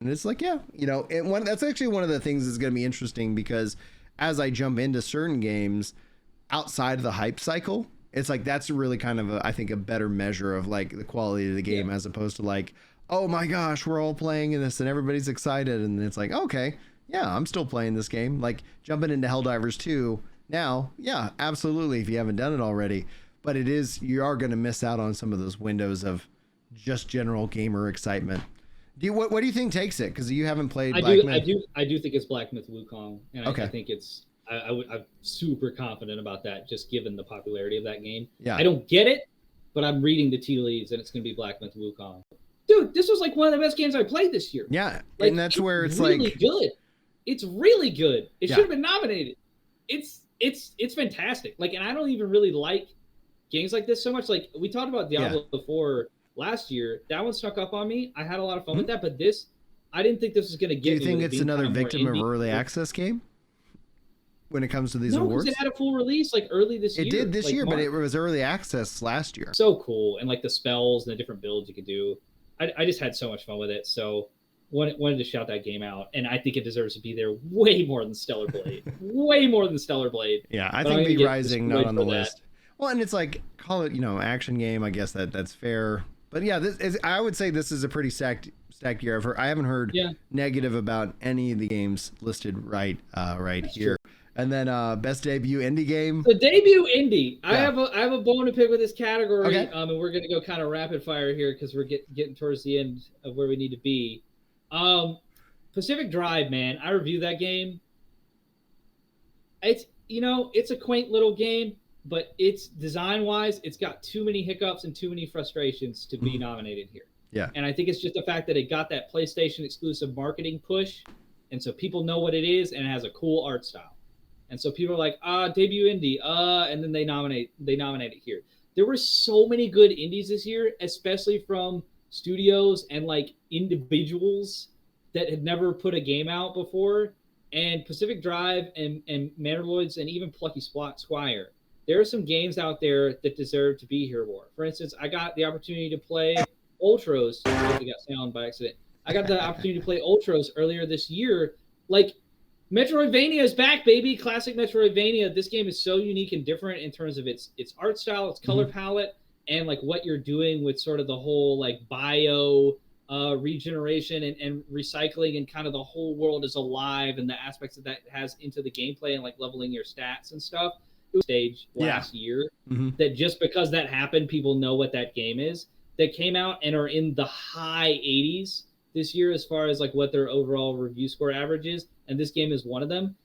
And it's like, yeah, that's actually one of the things that's going to be interesting because as I jump into certain games outside of the hype cycle, it's like that's really kind of I think a better measure of like the quality of the game as opposed to like, oh my gosh, we're all playing this and everybody's excited, and it's like, okay, yeah, I'm still playing this game. Like jumping into Helldivers 2 now, yeah, absolutely, if you haven't done it already. But you are going to miss out on some of those windows of just general gamer excitement. What do you think takes it? Because you haven't played Black Myth. I do think it's Black Myth Wukong, and okay. I think it's I'm super confident about that, just given the popularity of that game. Yeah. I don't get it, but I'm reading the tea leaves, and it's going to be Black Myth Wukong. Dude, this was like one of the best games I played this year. Yeah, like, and that's where it's really like good. It's really good. It should have been nominated. It's fantastic. Like, and I don't even really like games like this so much. Like we talked about Diablo 4 last year. That one snuck up on me. I had a lot of fun with that, but this, I didn't think this was going to get me. Do you think it's another victim of early access game when it comes to these awards? No, because it had a full release like early this year. It did this year, March. but it was early access last year. So cool. And like the spells and the different builds you could do. I just had so much fun with it. So wanted to shout that game out. And I think it deserves to be there way more than Stellar Blade. Way more than Stellar Blade. Yeah, I think V Rising not on the list. Well, and it's like, call it, action game. I guess that's fair. But yeah, I would say this is a pretty stacked year. I haven't heard negative about any of the games listed right here. True. And then best debut indie game. The debut indie. Yeah. I have a bone to pick with this category. Okay. And we're gonna go kind of rapid fire here because we're getting towards the end of where we need to be. Pacific Drive, man. I reviewed that game. It's a quaint little game, but it's design-wise, it's got too many hiccups and too many frustrations to be nominated here. Yeah. And I think it's just the fact that it got that PlayStation exclusive marketing push, and so people know what it is, and it has a cool art style. And so people are like, debut indie, and then they nominate it here. There were so many good indies this year, especially from studios and like individuals that had never put a game out before. And Pacific Drive and Mandaloids and even Plucky Squire. There are some games out there that deserve to be here more. For instance, I got the opportunity to play Ultros. I got sound by accident. I got the opportunity to play Ultros earlier this year. Like, Metroidvania is back, baby. Classic Metroidvania. This game is so unique and different in terms of its art style, its color palette, and like what you're doing with sort of the whole like bio regeneration and recycling, and kind of the whole world is alive and the aspects that has into the gameplay and like leveling your stats and stuff. It was stage last year that just because that happened, people know what that game is. That came out and are in the high 80s this year as far as like what their overall review score average is, and this game is one of them.